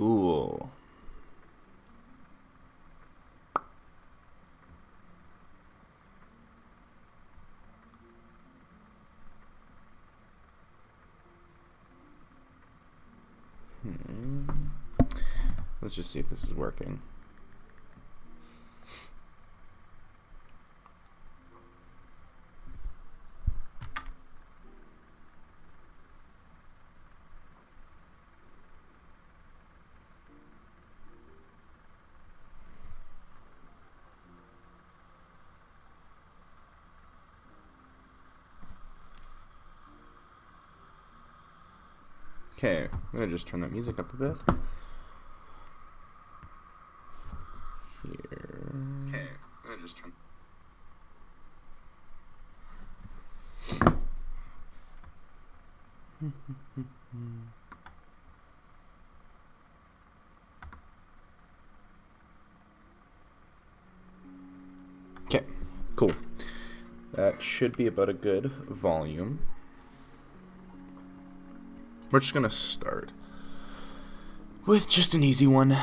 Cool. Let's just see if this is working. Okay, I'm gonna just turn that music up a bit. Here. Okay, I'm gonna just turn. Okay, cool. That should be about a good volume. We're just gonna start with just an easy one.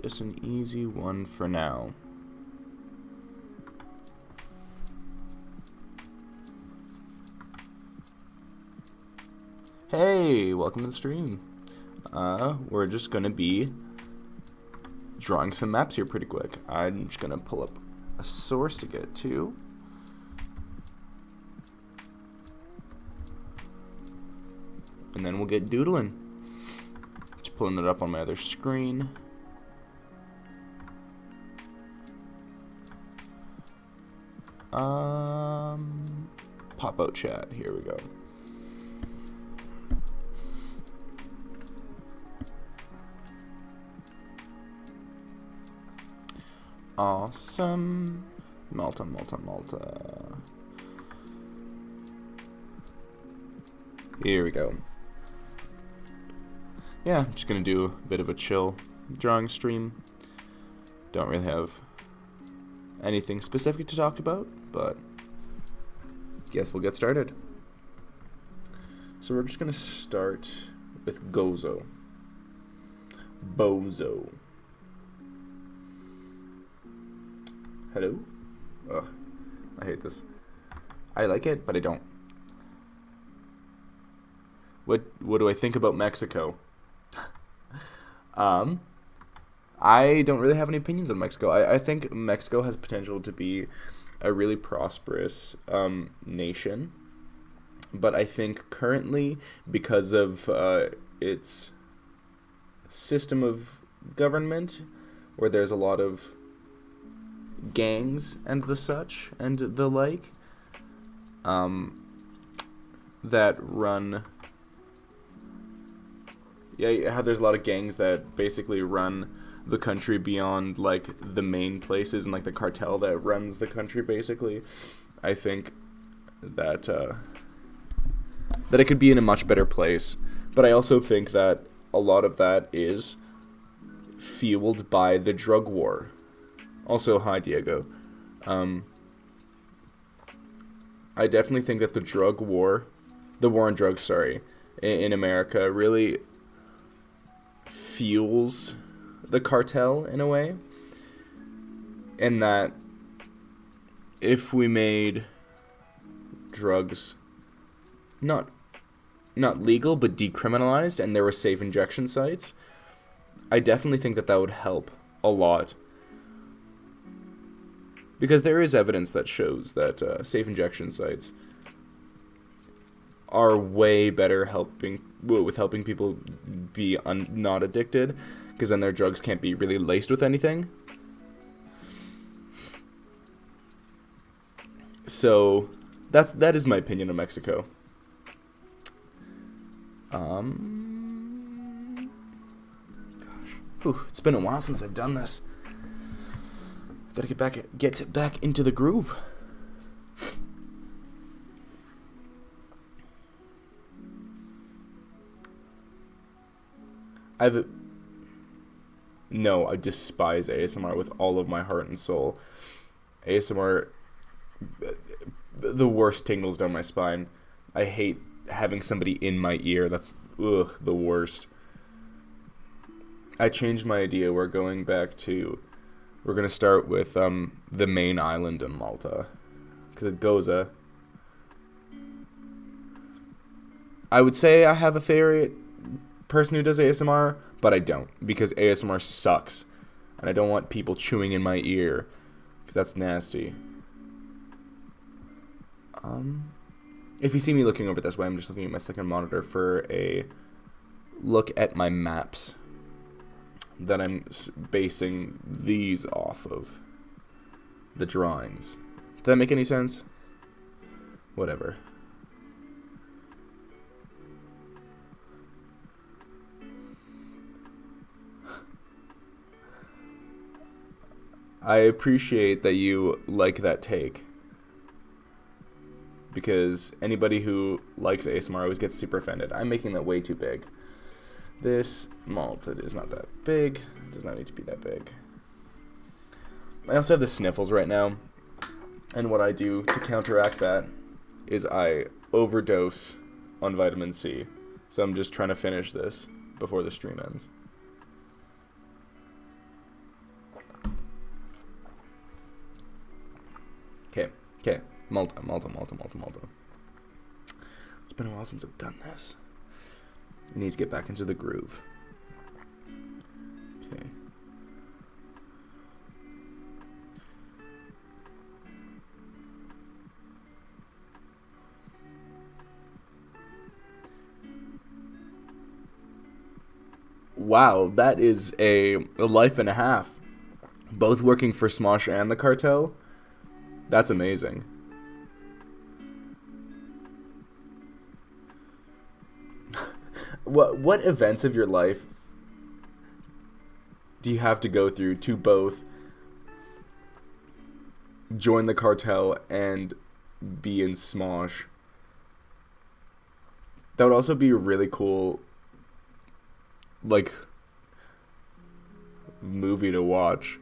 Just an easy one for now. Hey, welcome to the stream. We're just gonna be drawing some maps here pretty quick. I'm just gonna pull up a source to get to. And then we'll get doodling. Just pulling it up on my other screen. Pop out chat. Here we go. Awesome. Malta. Here we go. Yeah, I'm just gonna do a bit of a chill drawing stream. Don't really have anything specific to talk about, but guess we'll get started. So we're just gonna start with Gozo. Bozo. Hello? Ugh, I hate this. I like it, but I don't. What do I think about Mexico? I don't really have any opinions on Mexico. I think Mexico has potential to be a really prosperous nation. But I think currently, because of its system of government, where there's a lot of gangs and the such and the like, that run... Yeah, how there's a lot of gangs that basically run the country beyond, like, the main places and, like, the cartel that runs the country, basically. I think that, that it could be in a much better place. But I also think that a lot of that is fueled by the drug war. Also, hi, Diego. I definitely think that the war on drugs, sorry, in America really fuels the cartel in a way, and that if we made drugs not legal but decriminalized and there were safe injection sites, I definitely think that would help a lot, because there is evidence that shows that safe injection sites are way better with helping people be not addicted, because then their drugs can't be really laced with anything. So that is my opinion of Mexico. Gosh, it's been a while since I've done this. Gotta get back into the groove. No, I despise ASMR with all of my heart and soul. ASMR, the worst tingles down my spine. I hate having somebody in my ear. That's the worst. I changed my idea. We're going to start with the main island in Malta. Because at Goza, I would say I have a favorite person who does ASMR, but I don't. Because ASMR sucks. And I don't want people chewing in my ear. Because that's nasty. If you see me looking over this way, I'm just looking at my second monitor for a look at my maps that I'm basing these off of. The drawings. Does that make any sense? Whatever. I appreciate that you like that take. Because anybody who likes ASMR always gets super offended. I'm making that way too big. This Malta is not that big. It does not need to be that big. I also have the sniffles right now. And what I do to counteract that is I overdose on vitamin C. So I'm just trying to finish this before the stream ends. Okay. Malta. It's been a while since I've done this. I need to get back into the groove. Okay. Wow, that is a life and a half. Both working for Smosh and the cartel. That's amazing. What events of your life do you have to go through to both join the cartel and be in Smosh? That would also be really cool, like, movie to watch.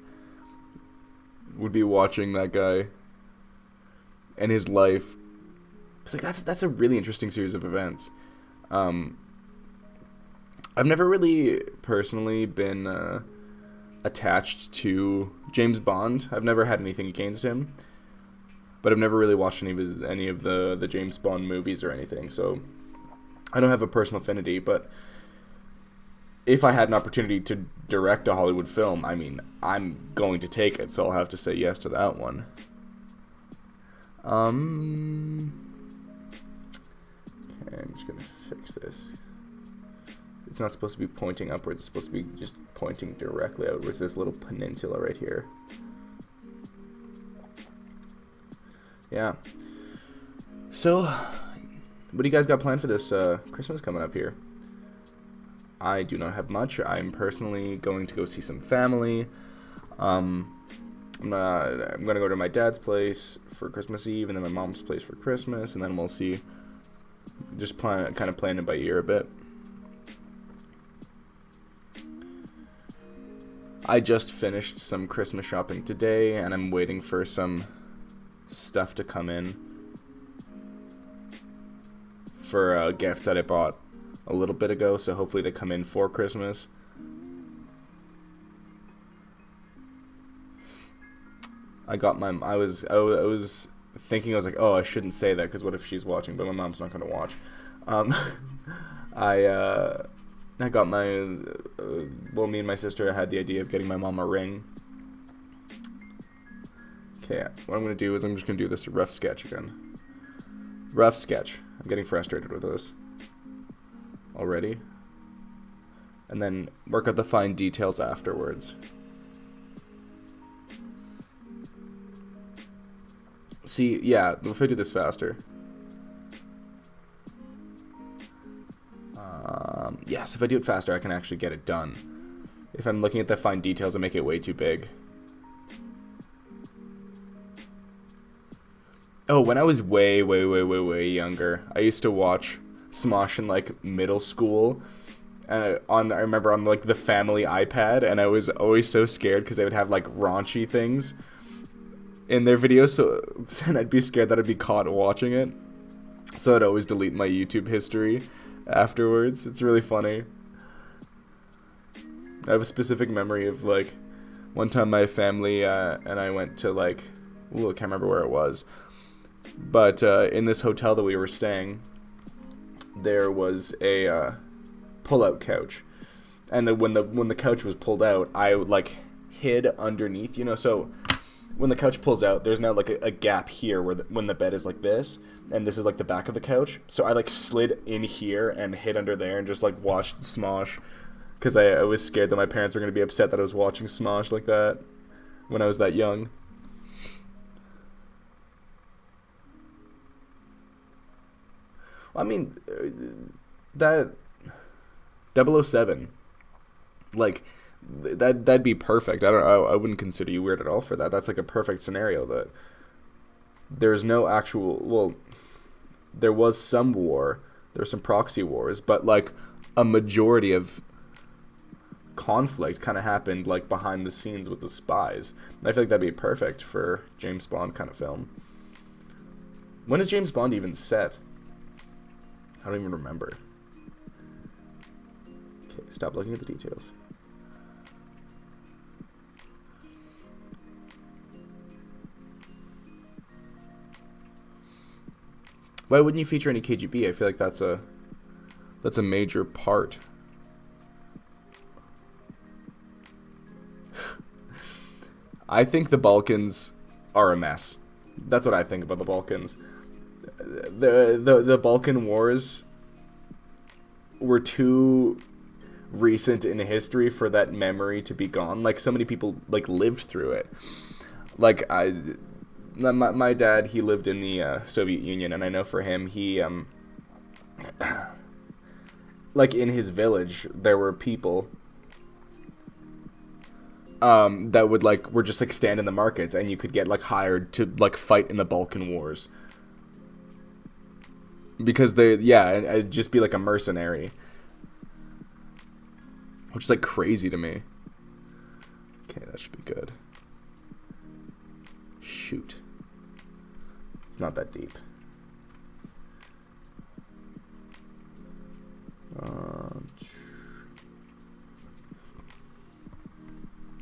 Would be watching that guy and his life. It's like that's a really interesting series of events. I've never really personally been attached to James Bond. I've never had anything against him, but I've never really watched any of the James Bond movies or anything. So I don't have a personal affinity. But if I had an opportunity to direct a Hollywood film, I mean, I'm going to take it. So I'll have to say yes to that one. Okay, I'm just gonna fix this. It's not supposed to be pointing upwards. It's supposed to be just pointing directly outwards. This little peninsula right here. Yeah. So, what do you guys got planned for this Christmas coming up here? I do not have much. I'm personally going to go see some family. I'm gonna go to my dad's place for Christmas Eve, and then my mom's place for Christmas, and then we'll see. Just kind of playing it by ear a bit. I just finished some Christmas shopping today, and I'm waiting for some stuff to come in for gifts that I bought a little bit ago, so hopefully they come in for Christmas. I was thinking, I was like, oh, I shouldn't say that, because what if she's watching, but my mom's not going to watch. I got me and my sister had the idea of getting my mom a ring. Okay, what I'm going to do is I'm just going to do this rough sketch again. Rough sketch. I'm getting frustrated with this already. And then work out the fine details afterwards. See, yeah, if I do this faster. Yes, if I do it faster, I can actually get it done. If I'm looking at the fine details, I make it way too big. Oh, when I was way younger, I used to watch Smosh in, like, middle school. I remember on, like, the family iPad, and I was always so scared because they would have, like, raunchy things in their videos, and I'd be scared that I'd be caught watching it. So I'd always delete my YouTube history afterwards. It's really funny. I have a specific memory of like one time my family and I went to like, ooh, I can't remember where it was, but in this hotel that we were staying, there was a pull-out couch, and when the couch was pulled out, I like hid underneath, so when the couch pulls out, there's now like a gap here where when the bed is like this, and this is like the back of the couch. So I like slid in here and hid under there and just like watched Smosh, because I was scared that my parents were going to be upset that I was watching Smosh like that when I was that young. I mean, that 007, like, that'd be perfect. I wouldn't consider you weird at all for that. That's like a perfect scenario that there's no actual, well, there was some war, there's some proxy wars, but like a majority of conflict kind of happened like behind the scenes with the spies. And I feel like that'd be perfect for James Bond kind of film. When is James Bond even set? I don't even remember. Okay, stop looking at the details. Why wouldn't you feature any KGB? I feel like that's a major part. I think the Balkans are a mess. That's what I think about the Balkans. The Balkan Wars were too recent in history for that memory to be gone. Like, so many people like lived through it. Like, my dad, he lived in the Soviet Union, and I know for him, he like in his village there were people that would like were just like stand in the markets, and you could get like hired to like fight in the Balkan Wars because and it'd just be like a mercenary, which is like crazy to me. Okay, that should be good. Shoot, it's not that deep.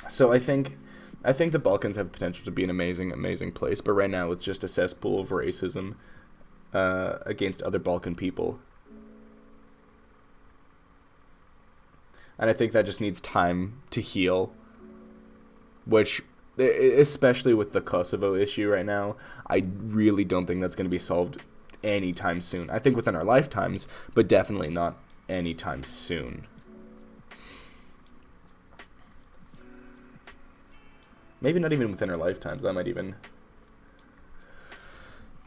So I think the Balkans have potential to be an amazing place, but right now it's just a cesspool of racism against other Balkan people. And I think that just needs time to heal, which, especially with the Kosovo issue right now, I really don't think that's going to be solved anytime soon. I think within our lifetimes, but definitely not anytime soon. Maybe not even within our lifetimes. That might even...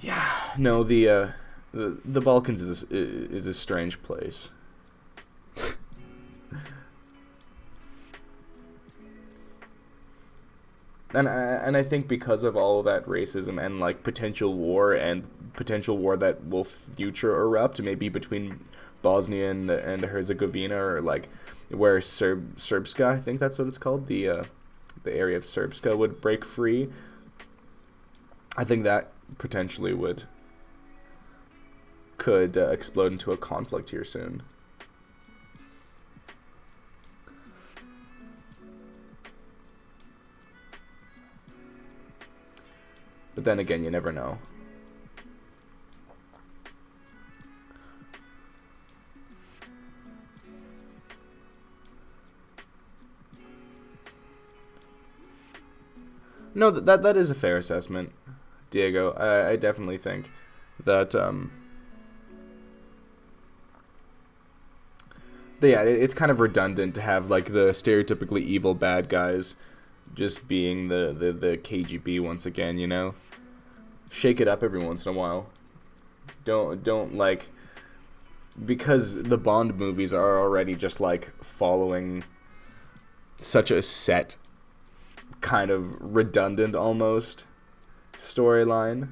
Yeah, no, the Balkans is a strange place. And I think because of all of that racism and like potential war that will future erupt, maybe between Bosnia and Herzegovina, or like where Srpska, I think that's what it's called, the area of Srpska would break free. I think that potentially could explode into a conflict here soon. But then again, you never know. No, that is a fair assessment, Diego. I definitely think that yeah, it's kind of redundant to have like the stereotypically evil bad guys just being the KGB once again, you know? Shake it up every once in a while. Don't like, because the Bond movies are already just like following such a set, kind of redundant almost storyline.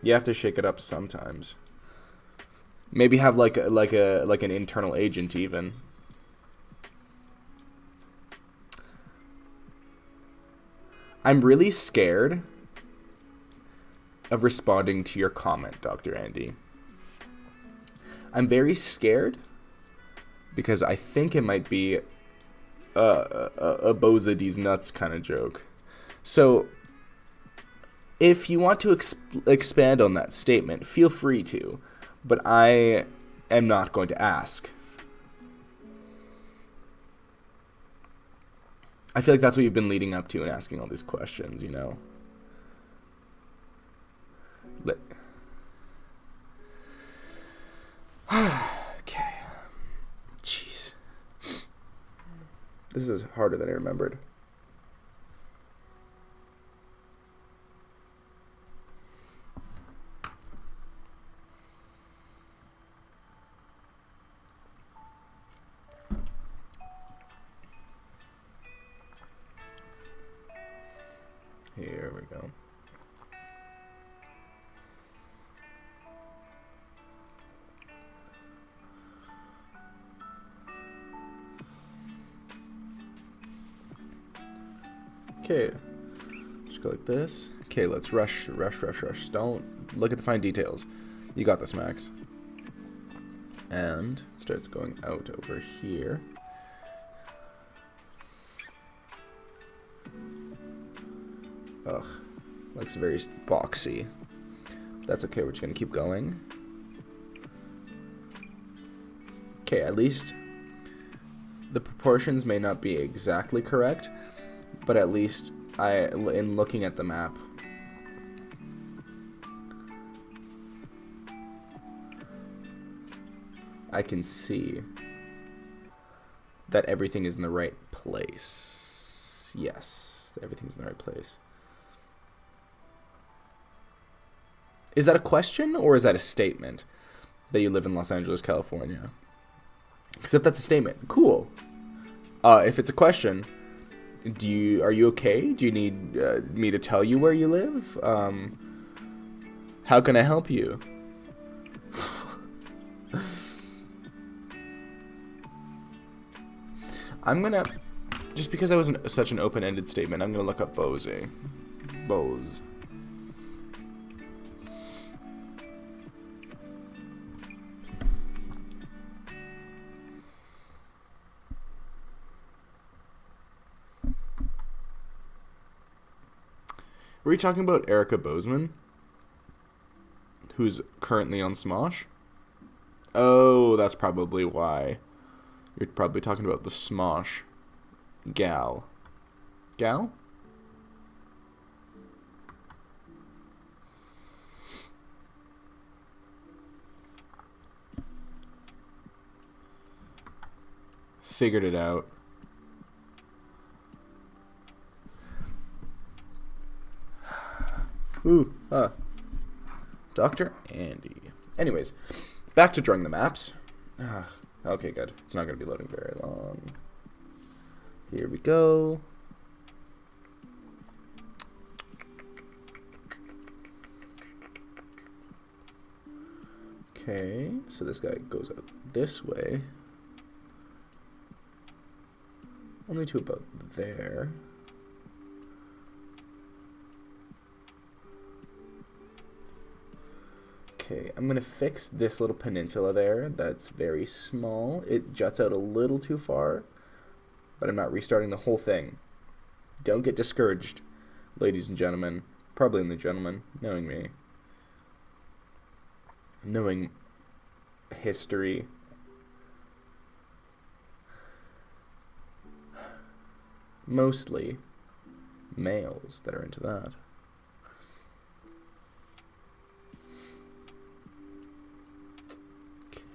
You have to shake it up sometimes. Maybe have like an internal agent even. I'm really scared of responding to your comment, Dr. Andy. I'm very scared because I think it might be a Boza D's nuts kind of joke. So, if you want to expand on that statement, feel free to, but I am not going to ask. I feel like that's what you've been leading up to and asking all these questions, you know? Okay. Jeez. This is harder than I remembered. Here we go. Okay, just go like this. Okay, let's rush. Don't look at the fine details. You got this, Max. And it starts going out over here. Ugh, looks very boxy. That's okay, we're just gonna keep going. Okay, at least the proportions may not be exactly correct, but at least in looking at the map, I can see that everything is in the right place. Yes, everything's in the right place. Is that a question or is that a statement that you live in Los Angeles, California? Because if that's a statement, cool. If it's a question, are you okay? Do you need me to tell you where you live? How can I help you? I'm gonna, just because that was such an open-ended statement, I'm gonna look up Bose. Bose. Were you talking about Erica Bozeman? Who's currently on Smosh? Oh, that's probably why. You're probably talking about the Smosh gal. Gal? Figured it out. Ooh, Dr. Andy. Anyways, back to drawing the maps. Okay, good. It's not going to be loading very long. Here we go. Okay, so this guy goes out this way. Only to about there. Okay, I'm going to fix this little peninsula there. That's very small. It juts out a little too far, but I'm not restarting the whole thing. Don't get discouraged, ladies and gentlemen. Probably only gentlemen, knowing me. Knowing history. Mostly males that are into that.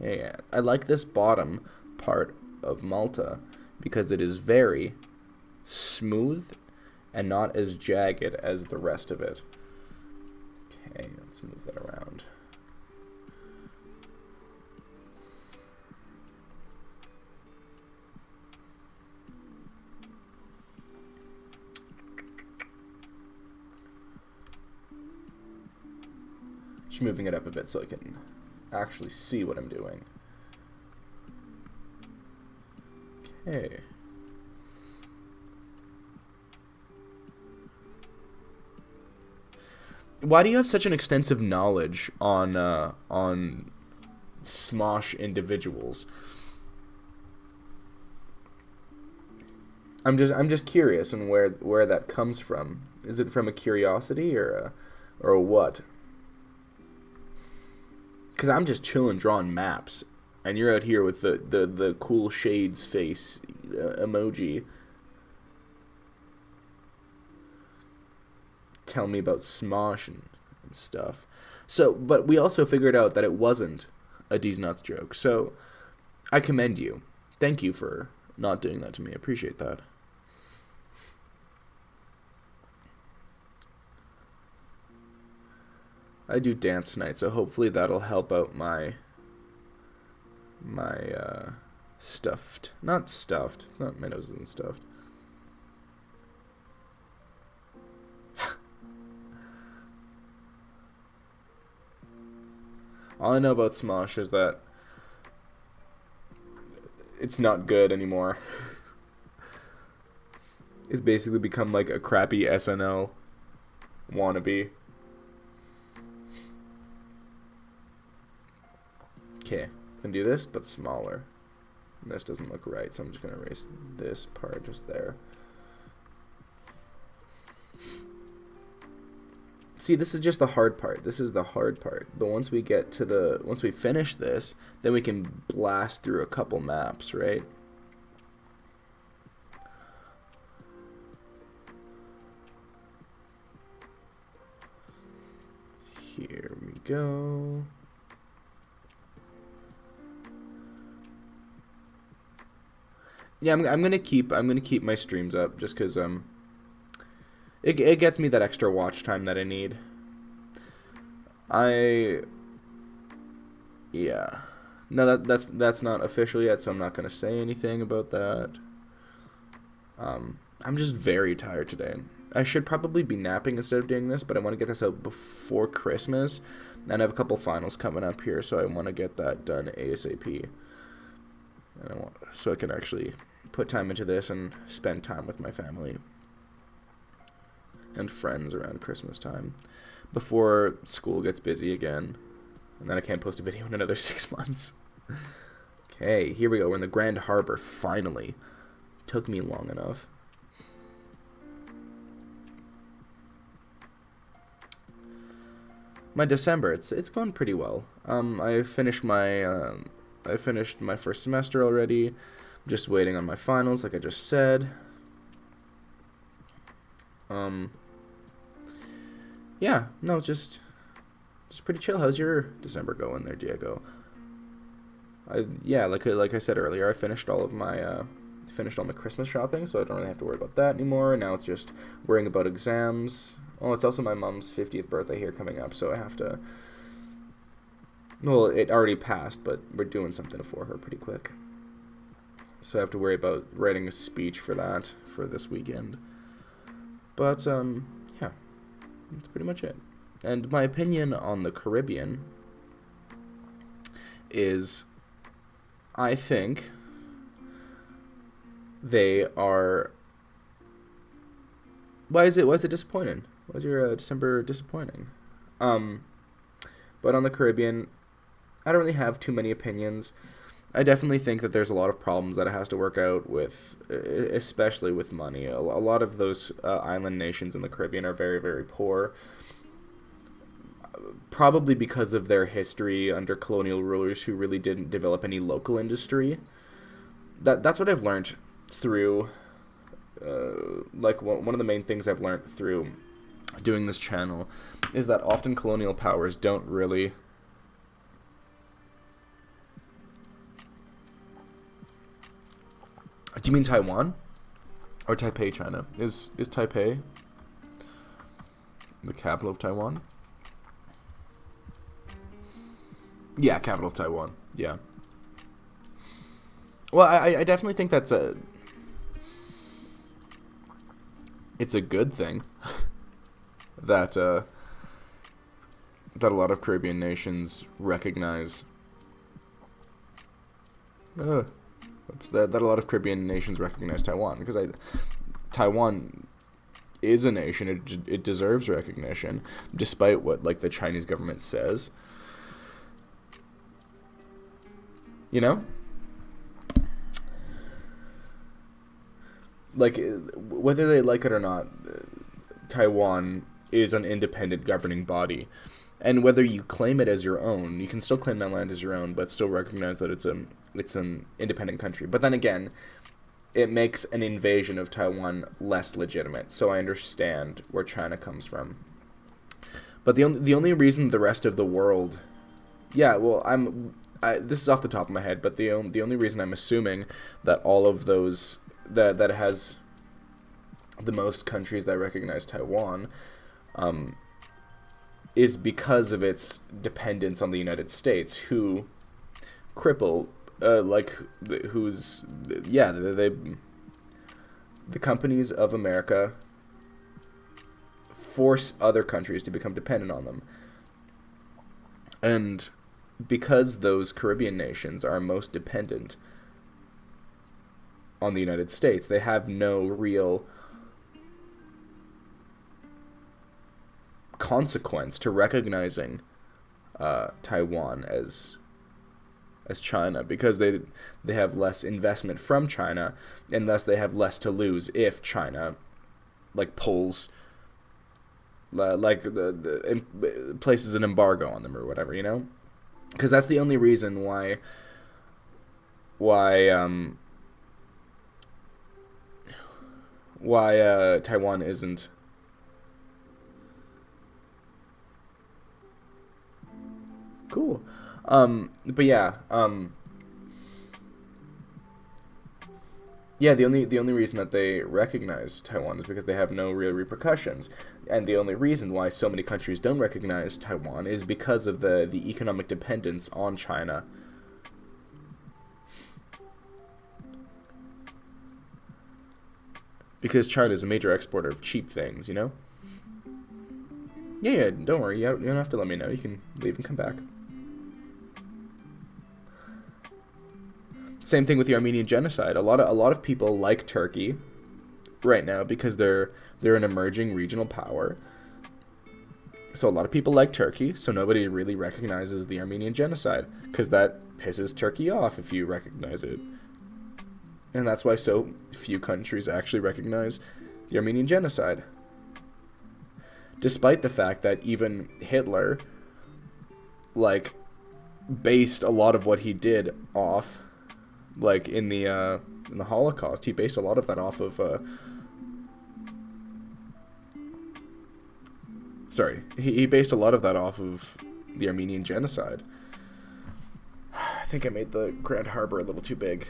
Okay, I like this bottom part of Malta because it is very smooth and not as jagged as the rest of it. Okay, let's move that around. Just moving it up a bit so I can actually see what I'm doing. Okay. Why do you have such an extensive knowledge on Smosh individuals? I'm just curious and where that comes from. Is it from a curiosity or a what? Because I'm just chilling drawing maps, and you're out here with the cool shades face emoji. Tell me about Smosh and stuff. So, but we also figured out that it wasn't a D's Nuts joke. So, I commend you. Thank you for not doing that to me. I appreciate that. I do dance tonight, so hopefully that'll help out my stuffed. Not stuffed. It's not, my nose isn't stuffed. All I know about Smosh is that it's not good anymore. It's basically become like a crappy SNL wannabe. Okay, I can do this, but smaller. And this doesn't look right, so I'm just going to erase this part just there. See, this is just the hard part. This is the hard part. But once we finish this, then we can blast through a couple maps, right? Here we go. Yeah, I'm gonna keep my streams up just because it gets me that extra watch time that I need. Yeah. No, that's not official yet, so I'm not gonna say anything about that. I'm just very tired today. I should probably be napping instead of doing this, but I want to get this out before Christmas, and I have a couple finals coming up here, so I want to get that done ASAP. And so I can actually put time into this and spend time with my family and friends around Christmas time before school gets busy again, and then I can't post a video in another 6 months. Okay, here we go. We're in the Grand Harbor, finally. Took me long enough. My December, it's going pretty well. I finished my first semester already. I'm just waiting on my finals, like I just said. Yeah, no, just pretty chill. How's your December going there, Diego? Yeah, like I said earlier, I finished all my Christmas shopping, so I don't really have to worry about that anymore. Now it's just worrying about exams. Oh, it's also my mom's 50th birthday here coming up, so I have to... Well, it already passed, but we're doing something for her pretty quick. So I have to worry about writing a speech for that for this weekend. But, yeah, that's pretty much it. And my opinion on the Caribbean is, I think they are... Why is it disappointing? Why is your December disappointing? But on the Caribbean, I don't really have too many opinions. I definitely think that there's a lot of problems that it has to work out with, especially with money. A lot of those island nations in the Caribbean are very, very poor, probably because of their history under colonial rulers who really didn't develop any local industry. That's what I've learned through, one of the main things I've learned through doing this channel is that often colonial powers don't really... Do you mean Taiwan? Or Taipei, China? Is Taipei the capital of Taiwan? Yeah, capital of Taiwan. Yeah. Well, I definitely think it's a good thing that a lot of Caribbean nations recognize that a lot of Caribbean nations recognize Taiwan, because Taiwan is a nation. It deserves recognition, despite what like the Chinese government says. You know? Like, whether they like it or not, Taiwan is an independent governing body. And whether you claim it as your own, you can still claim that land as your own, but still recognize that it's an independent country. But then again, it makes an invasion of Taiwan less legitimate. So I understand where China comes from. But the only reason the rest of the world, yeah, well, this is off the top of my head, but the only reason I'm assuming that all of those that it has the most countries that recognize Taiwan, is because of its dependence on the United States, who cripple, the companies of America force other countries to become dependent on them. And because those Caribbean nations are most dependent on the United States, they have no real consequence to recognizing Taiwan as China, because they have less investment from China, and thus they have less to lose if China like pulls places an embargo on them or whatever, you know, because that's the only reason why Taiwan isn't cool. But yeah, the only reason that they recognize Taiwan is because they have no real repercussions, and the only reason why so many countries don't recognize Taiwan is because of the economic dependence on China. Because China is a major exporter of cheap things, you know? Yeah, don't worry. You don't have to let me know. You can leave and come back. Same thing with the Armenian genocide. A lot of people like Turkey right now because they're an emerging regional power. So a lot of people like Turkey, so nobody really recognizes the Armenian genocide because that pisses Turkey off if you recognize it. And that's why so few countries actually recognize the Armenian genocide. Despite the fact that even Hitler, like, based a lot of what he did off, like, in the Holocaust, he based a lot of that off of, he based a lot of that off of the Armenian genocide. I think I made the Grand Harbor a little too big.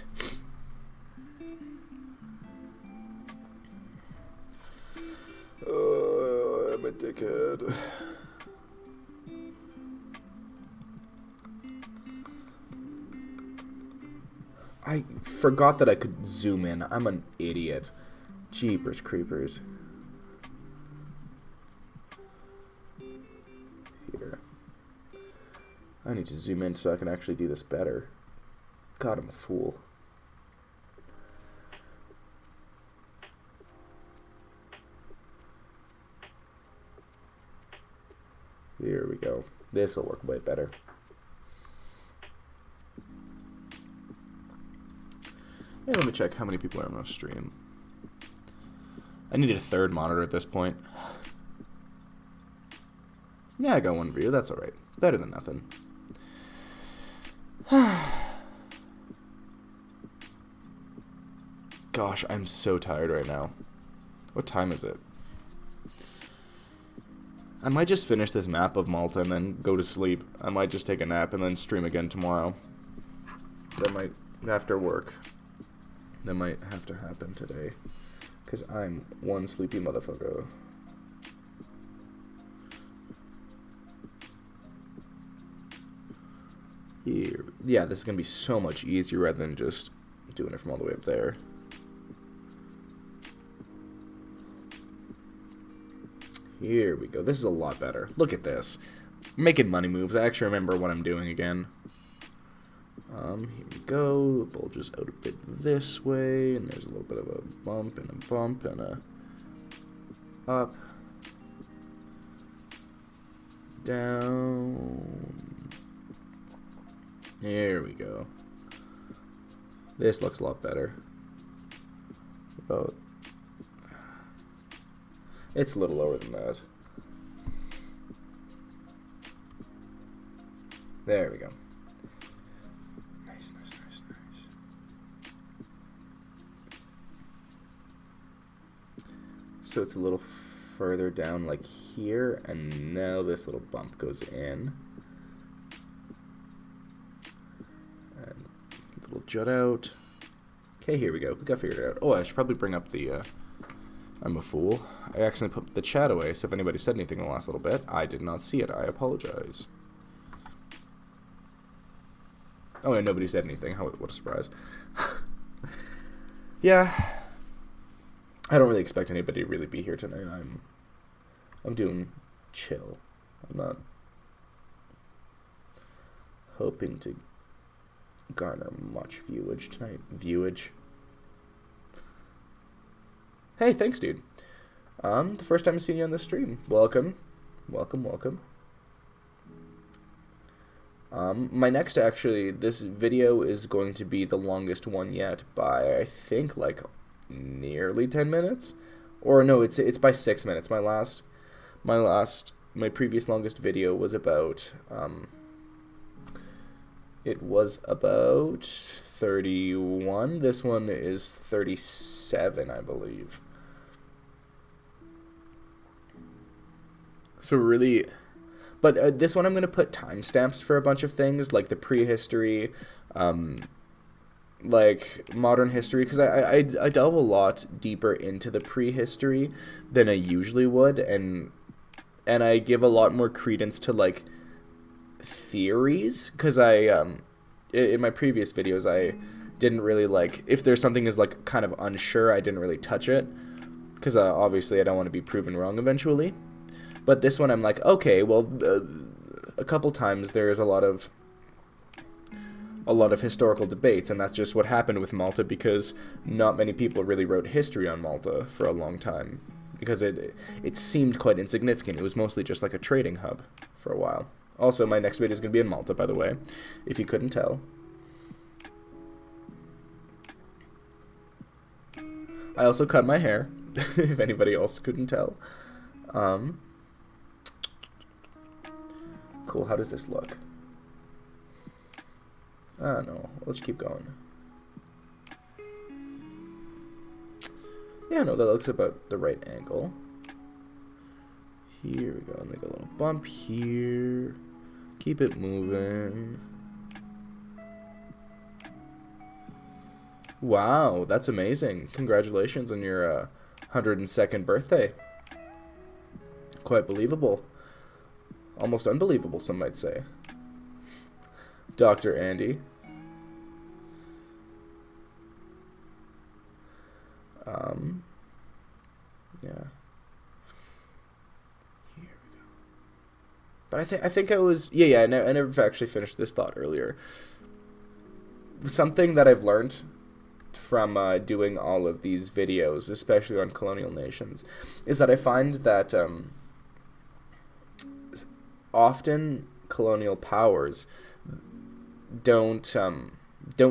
I'm a dickhead. I forgot that I could zoom in. I'm an idiot. Jeepers creepers. Here. I need to zoom in so I can actually do this better. God, I'm a fool. Here we go. This will work way better. Hey, let me check how many people are on my stream. I needed a third monitor at this point. Yeah, I got one view. That's alright. Better than nothing. Gosh, I'm so tired right now. What time is it? I might just finish this map of Malta and then go to sleep. I might just take a nap and then stream again tomorrow. That might, after work. That might have to happen today. Because I'm one sleepy motherfucker. Here. Yeah, this is going to be so much easier rather than just doing it from all the way up there. Here we go. This is a lot better. Look at this. Making money moves. I actually remember what I'm doing again. Here we go. It bulges out a bit this way, and there's a little bit of a bump and a bump and a... Up. Down. There we go. This looks a lot better. About. It's a little lower than that. There we go. Nice, nice, nice, nice. So it's a little further down like here, and now this little bump goes in. And a little jut out. Okay, here we go. We got figured it out. Oh, I should probably bring up the, I'm a fool. I accidentally put the chat away, so if anybody said anything in the last little bit, I did not see it. I apologize. Oh, and nobody said anything. What a surprise. Yeah. I don't really expect anybody to really be here tonight. I'm doing chill. I'm not hoping to garner much viewage tonight. Hey, thanks, dude. The first time I've seen you on the stream. Welcome. Welcome, welcome. My next, actually, this video is going to be the longest one yet by, I think, like, nearly 10 minutes. Or, no, it's by 6 minutes. My previous longest video was about, it was about 31. This one is 37, I believe. So really... But this one I'm going to put timestamps for a bunch of things, like the prehistory, like modern history, because I delve a lot deeper into the prehistory than I usually would, and I give a lot more credence to, like, theories, because in my previous videos, I didn't really, like, if there's something is, like, kind of unsure, I didn't really touch it, because obviously I don't want to be proven wrong eventually. But this one I'm like, okay, well, a couple times there's a lot of historical debates, and that's just what happened with Malta, because not many people really wrote history on Malta for a long time, because it seemed quite insignificant. It was mostly just like a trading hub for a while. Also, my next video is going to be in Malta, by the way, if you couldn't tell. I also cut my hair, if anybody else couldn't tell. Cool, how does this look? Ah, no, let's keep going. Yeah, no, that looks about the right angle. Here we go, make a little bump here. Keep it moving. Wow, that's amazing. Congratulations on your 102nd birthday. Quite believable. Almost unbelievable, some might say. Dr. Andy. Yeah. Here we go. But I think I was... Yeah, I never actually finished this thought earlier. Something that I've learned from doing all of these videos, especially on colonial nations, is that I find that... often colonial powers don't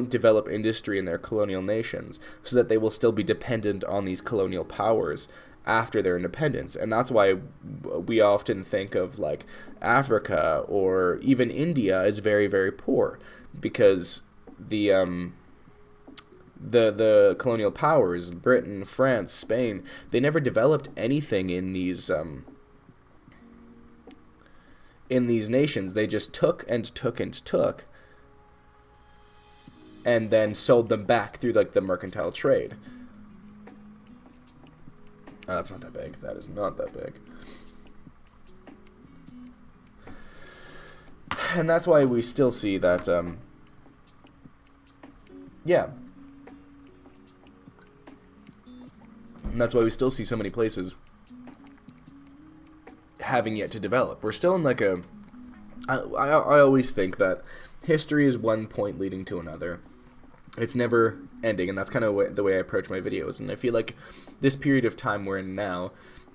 develop industry in their colonial nations, so that they will still be dependent on these colonial powers after their independence. And that's why we often think of, like, Africa or even India as very, very poor, because the colonial powers, Britain, France, Spain, they never developed anything in these nations. They just took and took and took, and then sold them back through, like, the mercantile trade. Oh, that's not that big. That is not that big. And that's why we still see that, yeah. And that's why we still see so many places having yet to develop. We're still in, like, a... I always think that history is one point leading to another. It's never ending, and that's kind of the way I approach my videos. And I feel like this period of time we're in now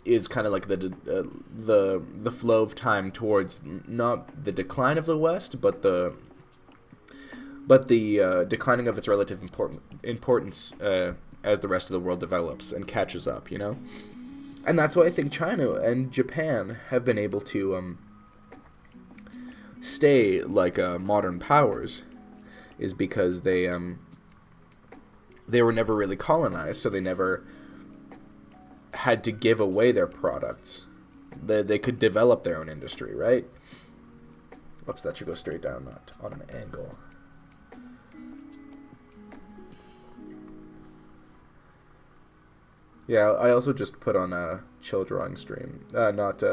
is kind of like the flow of time towards not the decline of the West, but the declining of its relative importance as the rest of the world develops and catches up, you know? And that's why I think China and Japan have been able to stay like modern powers, is because they were never really colonized, so they never had to give away their products. They could develop their own industry, right? Whoops, that should go straight down, not on an angle. Yeah, I also just put on a chill drawing stream. Not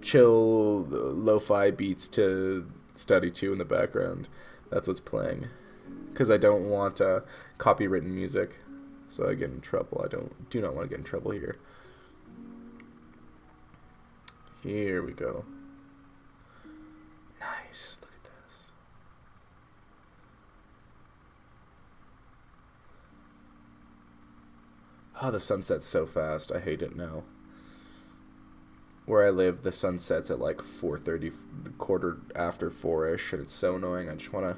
chill lo-fi beats to study to in the background. That's what's playing. Because I don't want copywritten music, so I get in trouble. I do not want to get in trouble here. Here we go. Nice. Look at this. Oh, the sun sets so fast. I hate it now. Where I live, the sun sets at like 4:30, quarter after 4-ish, and it's so annoying. I just want to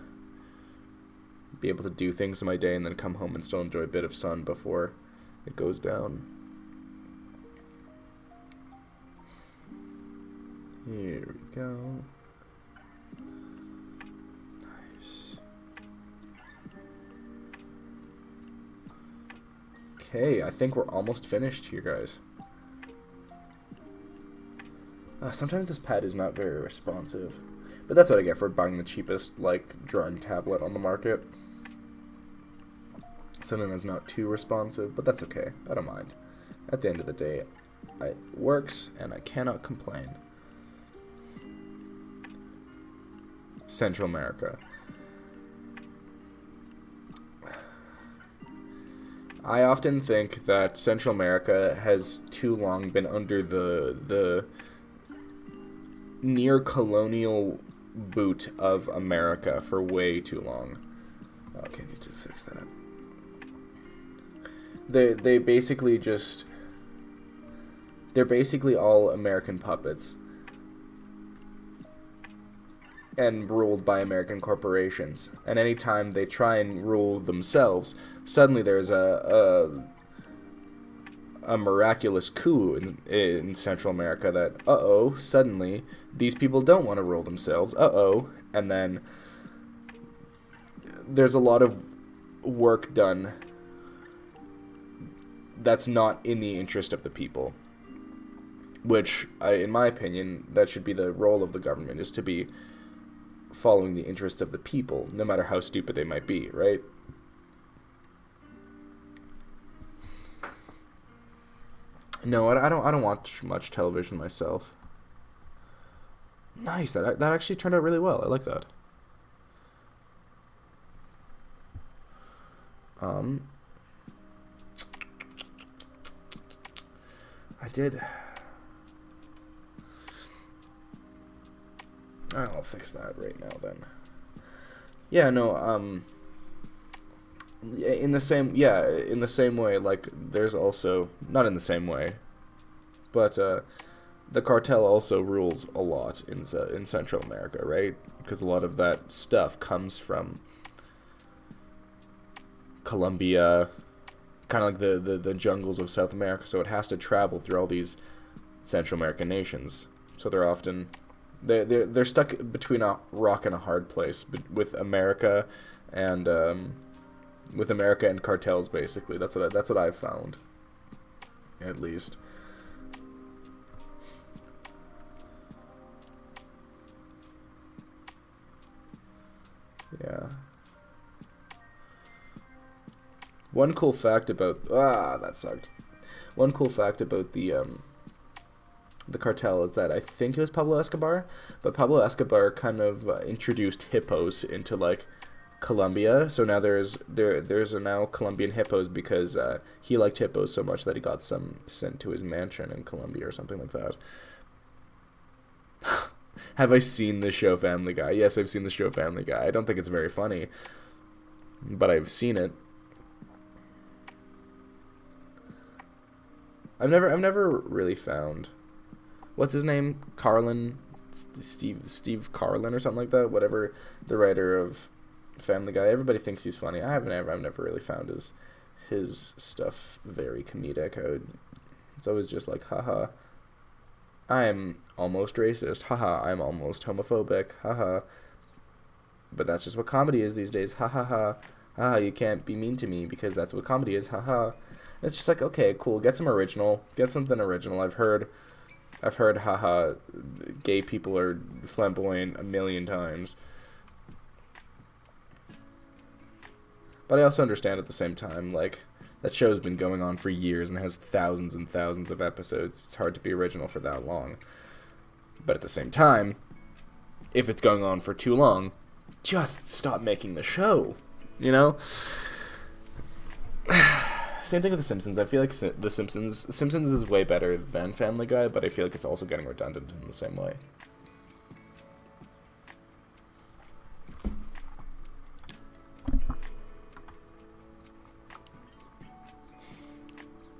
be able to do things in my day and then come home and still enjoy a bit of sun before it goes down. Here we go. Nice. Okay, I think we're almost finished here, guys. Sometimes this pad is not very responsive, but that's what I get for buying the cheapest, like, drawing tablet on the market. Something that's not too responsive, but that's okay. I don't mind. At the end of the day, it works, and I cannot complain. Central America. I often think that Central America has too long been under the near-colonial boot of America for way too long. Okay, need to fix that. They basically just... They're basically all American puppets. And ruled by American corporations. And anytime they try and rule themselves, suddenly there's a miraculous coup in Central America that, suddenly these people don't want to rule themselves, and then there's a lot of work done that's not in the interest of the people, which, in my opinion, that should be the role of the government, is to be following the interests of the people, no matter how stupid they might be, right? No, I don't watch much television myself. Nice, that actually turned out really well. I like that. I did. I'll fix that right now then. Yeah, no, in the same way, like, there's also, not in the same way, but the cartel also rules a lot in Central America, right? Because a lot of that stuff comes from Colombia, kind of like the jungles of South America, so it has to travel through all these Central American nations. So they're often they're stuck between a rock and a hard place with America and cartels, basically. That's what I've found, at least. Yeah. One cool fact about that sucked. One cool fact about the cartel is that I think it was Pablo Escobar, but Pablo Escobar kind of introduced hippos into like Colombia. So now there's now Colombian hippos because he liked hippos so much that he got some sent to his mansion in Colombia or something like that. Have I seen the show Family Guy? Yes, I've seen the show Family Guy. I don't think it's very funny, but I've seen it. I've never really found, what's his name? Carlin, Steve Carlin or something like that. Whatever, the writer of Family Guy. Everybody thinks he's funny. I've never really found his stuff very comedic. It's always just like, haha, I'm almost racist. Haha, I'm almost homophobic. Haha. But that's just what comedy is these days. Ha ha ha. Haha, you can't be mean to me because that's what comedy is. Haha. It's just like, okay, cool. Get some original. Get something original. I've heard, haha, gay people are flamboyant a million times. But I also understand at the same time, like, that show's been going on for years and has thousands and thousands of episodes. It's hard to be original for that long. But at the same time, if it's going on for too long, just stop making the show. You know? Same thing with The Simpsons. I feel like The Simpsons is way better than Family Guy, but I feel like it's also getting redundant in the same way.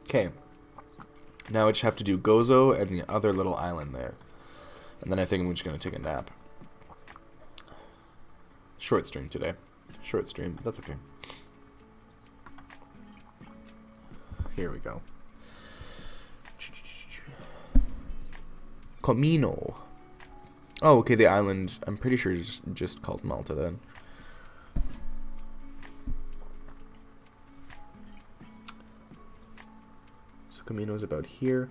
Okay. Now I just have to do Gozo and the other little island there. And then I think I'm just going to take a nap. Short stream today. Short stream, but that's okay. Here we go. Comino. Oh, okay, the island, I'm pretty sure is just called Malta then. So Comino is about here.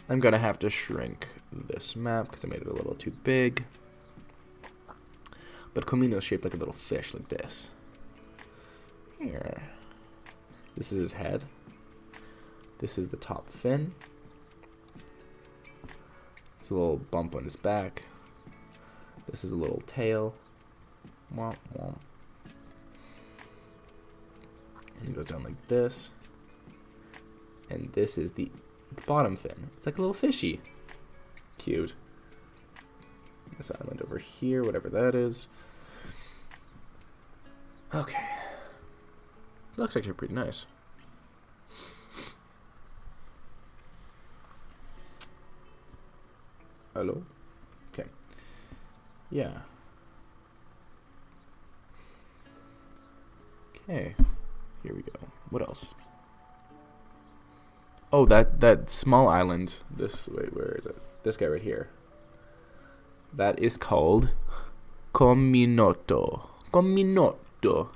I'm gonna have to shrink this map because I made it a little too big. But Comino is shaped like a little fish, like this. Here. This is his head. This is the top fin. It's a little bump on his back. This is a little tail. Womp womp. And it goes down like this. And this is the bottom fin. It's like a little fishy. Cute. This island over here, whatever that is. Okay. Looks actually pretty nice. Hello? Okay. Yeah. Okay. Here we go. What else? Oh, that small island. Wait, where is it? This guy right here. That is called Cominoto. Cominoto.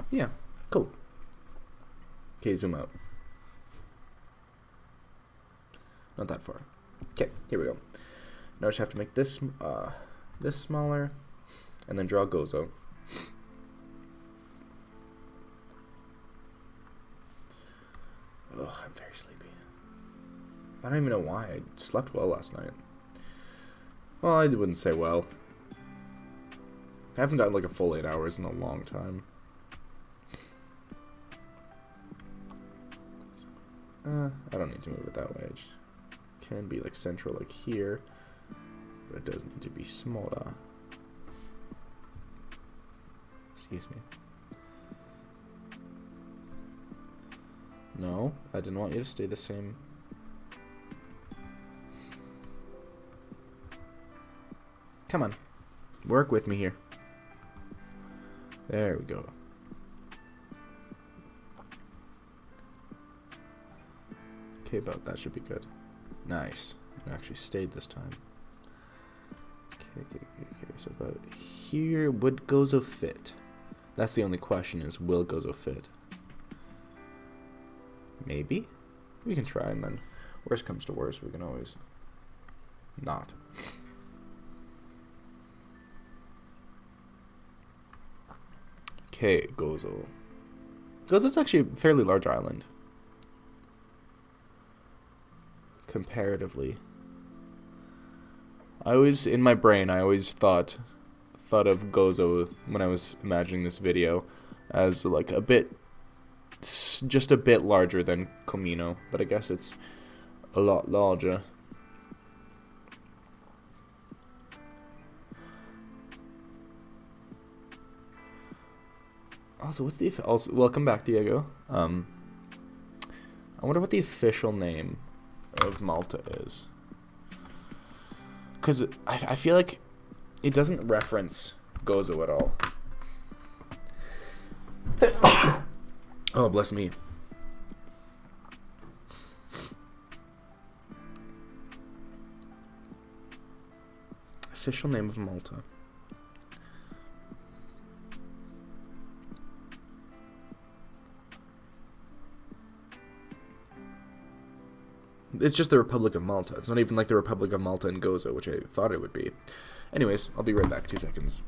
Yeah, cool. Okay, zoom out. Not that far. Okay, here we go. Now I just have to make this smaller, and then draw Gozo. Oh, I'm very sleepy. I don't even know why. I slept well last night. Well, I wouldn't say well. I haven't gotten like a full 8 hours in a long time. I don't need to move it that way. It just can be like central like here, but it does need to be smaller. Excuse me. No, I didn't want you to stay the same. Come on. Work with me here. There we go. Okay, about that should be good. Nice. It actually stayed this time. Okay. So about here, would Gozo fit? That's the only question is, will Gozo fit? Maybe? We can try, and then worst comes to worst, we can always not. Okay, Gozo. Gozo's actually a fairly large island. Comparatively. In my brain, I always thought of Gozo when I was imagining this video as like just a bit larger than Comino, but I guess it's a lot larger. Also, welcome back, Diego. I wonder what the official name of Malta is. Because I feel like it doesn't reference Gozo at all. Oh, bless me. Official name of Malta. It's just the Republic of Malta. It's not even like the Republic of Malta and Gozo, which I thought it would be. Anyways, I'll be right back. 2 seconds.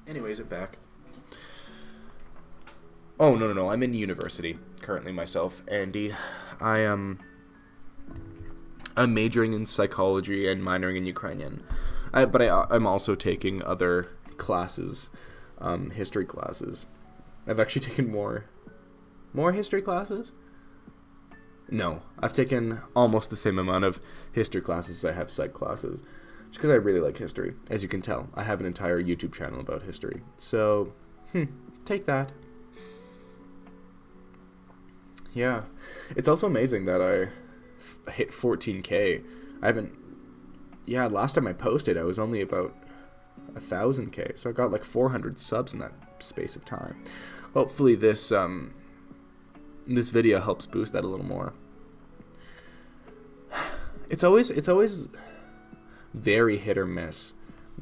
Anyways, it back. Oh, no. I'm in university currently myself, Andy. I'm majoring in psychology and minoring in Ukrainian. But I'm also taking other classes, history classes. I've actually taken more history classes? No, I've taken almost the same amount of history classes as I have psych classes. Just because I really like history. As you can tell, I have an entire YouTube channel about history. So, take that. Yeah. It's also amazing that I hit 14K. Last time I posted, I was only about 1,000K. So I got like 400 subs in that space of time. Hopefully this video helps boost that a little more. It's always very hit or miss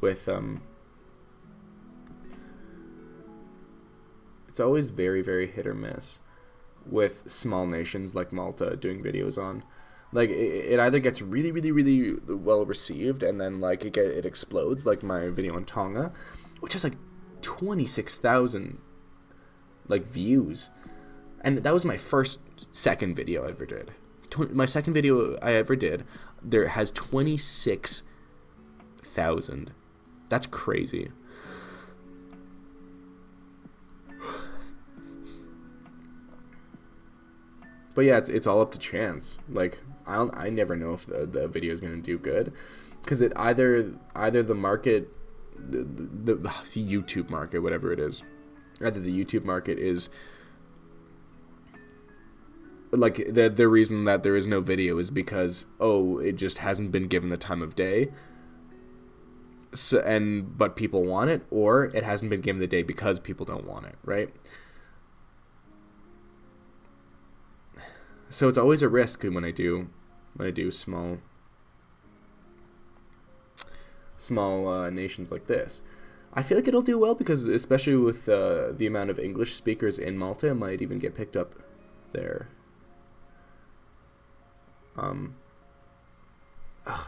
with it's always very, very hit or miss with small nations like Malta doing videos on. Like it either gets really, really, really well received and then like it explodes, like my video on Tonga, which has like 26,000 like views, and that was my second video I ever did. My second video I ever did, there has 26,000. That's crazy. But yeah, it's all up to chance. Like I never know if the video is gonna do good, because it either the market, the YouTube market, whatever it is, either the YouTube market is like the reason that there is no video is because it just hasn't been given the time of day. So, but people want it, or it hasn't been given the day because people don't want it, right? So it's always a risk when I do small nations like this. I feel like it'll do well because, especially with the amount of English speakers in Malta, it might even get picked up there. I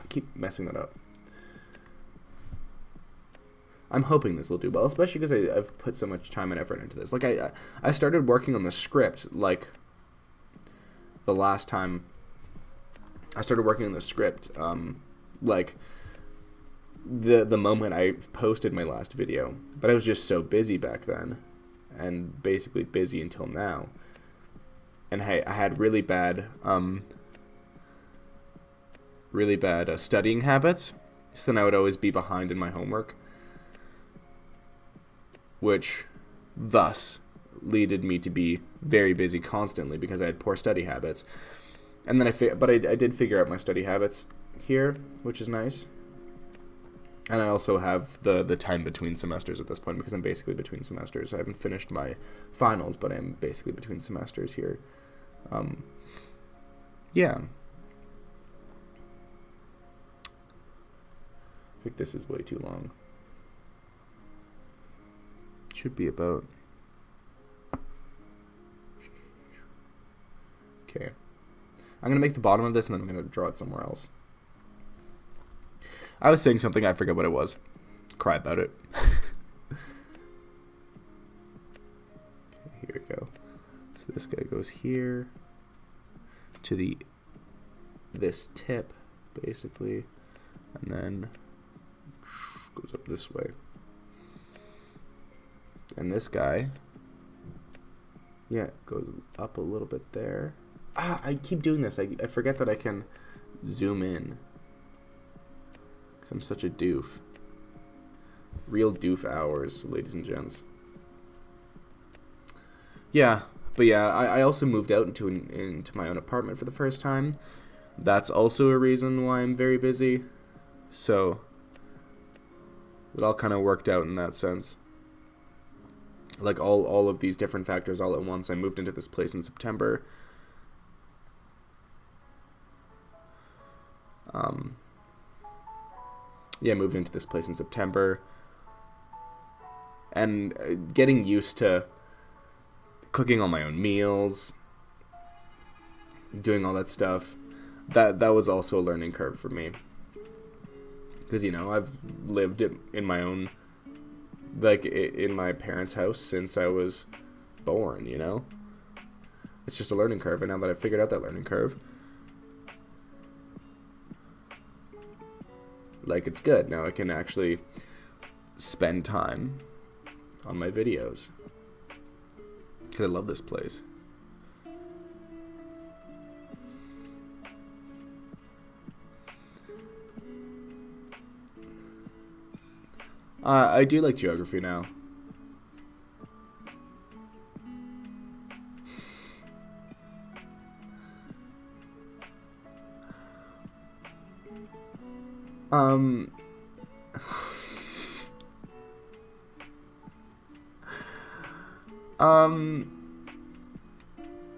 keep messing that up. I'm hoping this will do well, especially because I've put so much time and effort into this. Like I started working on the script like the last time I started working on the script, like the moment I posted my last video, but I was just so busy back then, and basically busy until now. And I had really bad studying habits, so then I would always be behind in my homework, which thus leaded me to be very busy constantly because I had poor study habits. And then I did figure out my study habits here, which is nice. And I also have the time between semesters at this point because I'm basically between semesters. I haven't finished my finals, but I'm basically between semesters here. Yeah. I think this is way too long. Should be about... Okay. I'm going to make the bottom of this and then I'm going to draw it somewhere else. I was saying something, I forget what it was. Cry about it. Here we go. So this guy goes here to this tip, basically, and then goes up this way. And this guy, yeah, goes up a little bit there. I keep doing this. I forget that I can zoom in. Because I'm such a doof. Real doof hours, ladies and gents. Yeah, but yeah, I also moved out into my own apartment for the first time. That's also a reason why I'm very busy. So, it all kind of worked out in that sense. Like all of these different factors all at once. I moved into this place in September. Yeah, moved into this place in September. And getting used to cooking all my own meals, doing all that stuff, that was also a learning curve for me. Because, you know, I've lived in my own, like, in my parents' house since I was born, you know? It's just a learning curve, and now that I've figured out that learning curve, like, it's good. Now I can actually spend time on my videos. Because I love this place. I do like geography now.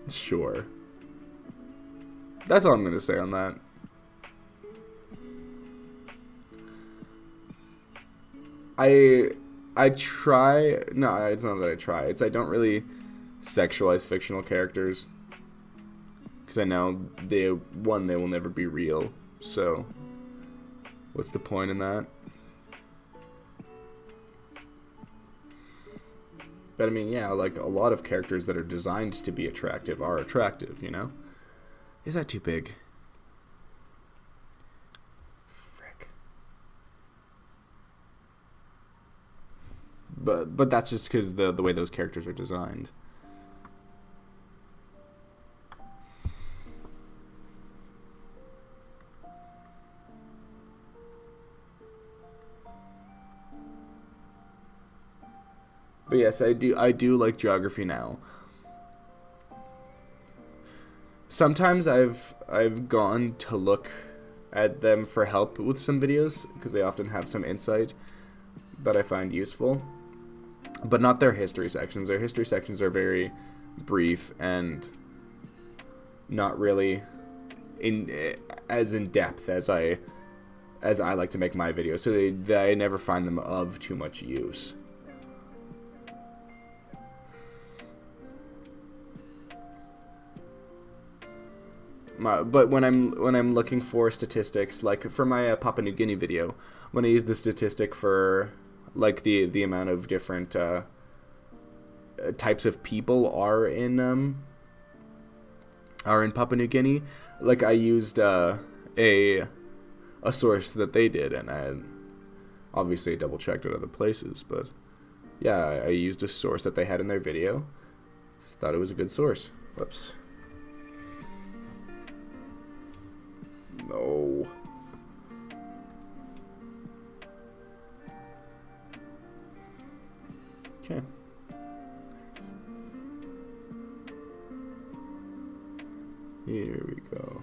Sure. That's all I'm gonna say on that. I try. No, it's not that I try. It's I don't really sexualize fictional characters because I know they will never be real. So, what's the point in that? But I mean, yeah, like a lot of characters that are designed to be attractive are attractive, you know? Is that too big? Frick. But that's just because the way those characters are designed. But yes, I do like geography now. Sometimes I've gone to look at them for help with some videos because they often have some insight that I find useful. But not their history sections. Their history sections are very brief and not really as in depth as I like to make my videos. So I never find them of too much use. But when I'm looking for statistics, like for my Papua New Guinea video, when I use the statistic for like the amount of different types of people are in Papua New Guinea, like I used a source that they did, and I obviously double checked at other places, but yeah, I used a source that they had in their video. Just thought it was a good source. Whoops. No. Okay. Here we go.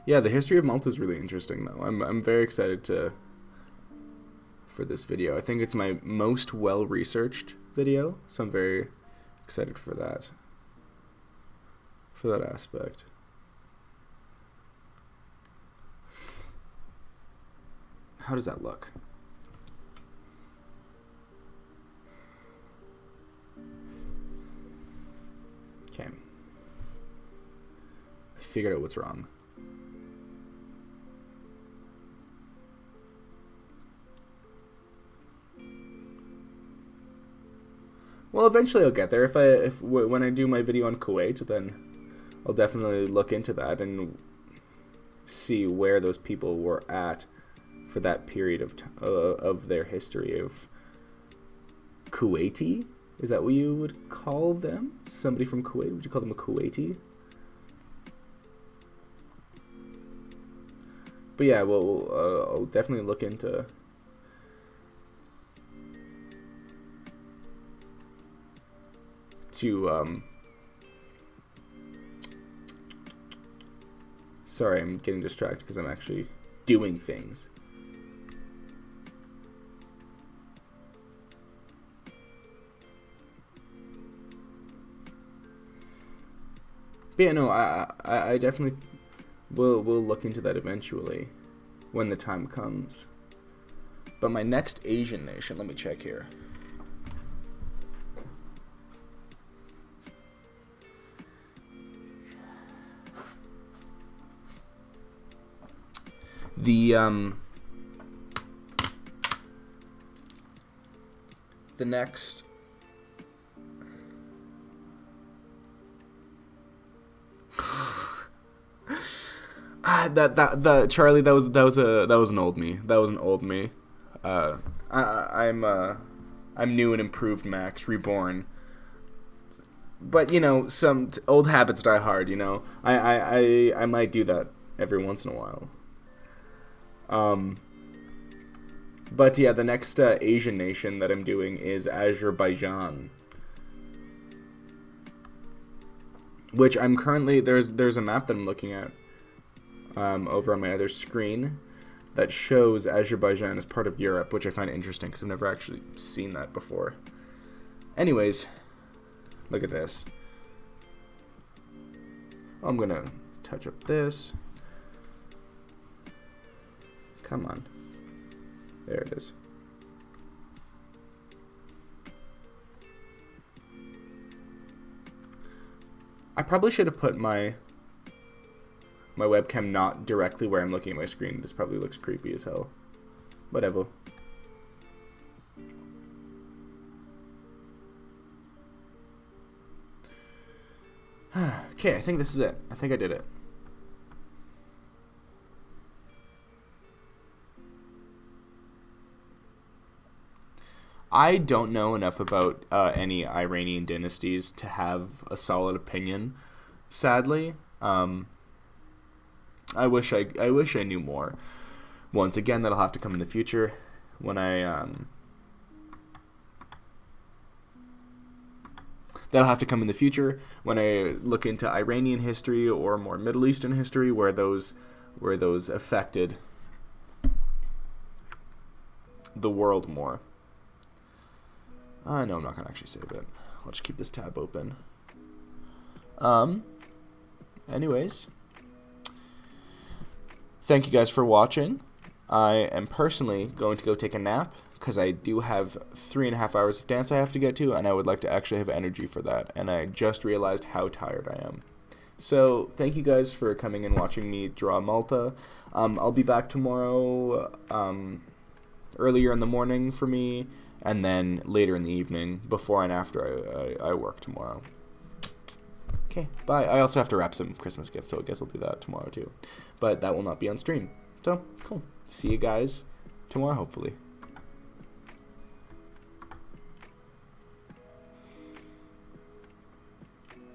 Yeah, the history of Malta is really interesting, though. I'm very excited for this video. I think it's my most well-researched video, so I'm very excited for that. for that aspect. How does that look? Okay. I figured out what's wrong. Well, eventually I'll get there. When I do my video on Kuwait, then I'll definitely look into that and see where those people were at for that period of their history of Kuwaiti. Is that what you would call them? Somebody from Kuwait? Would you call them a Kuwaiti? But yeah, well, I'll definitely look into sorry, I'm getting distracted because I'm actually doing things. But yeah, no, I definitely will look into that eventually when the time comes. But my next Asian nation, let me check here. The next Charlie, that was an old me. That was an old me. I'm new and improved, Max, reborn. But you know, some old habits die hard. You know, I might do that every once in a while. But yeah, the next Asian nation that I'm doing is Azerbaijan, which I'm currently there's a map that I'm looking at over on my other screen that shows Azerbaijan as part of Europe, which I find interesting because I've never actually seen that before. Anyways, look at this. I'm gonna touch up this. Come on. There it is. I probably should have put my webcam not directly where I'm looking at my screen. This probably looks creepy as hell. Whatever. Okay, I think this is it. I think I did it. I don't know enough about any Iranian dynasties to have a solid opinion, sadly. I wish I knew more. Once again, that'll have to come in the future when that'll have to come in the future when I look into Iranian history or more Middle Eastern history, where those affected the world more. No, I'm not going to actually save it. I'll just keep this tab open. Anyways. Thank you guys for watching. I am personally going to go take a nap because I do have 3.5 hours of dance I have to get to, and I would like to actually have energy for that. And I just realized how tired I am. So thank you guys for coming and watching me draw Malta. I'll be back tomorrow earlier in the morning for me, and then later in the evening before and after I work tomorrow. Okay, bye. I also have to wrap some Christmas gifts, so I guess I'll do that tomorrow too. But that will not be on stream. So, cool. See you guys tomorrow, hopefully.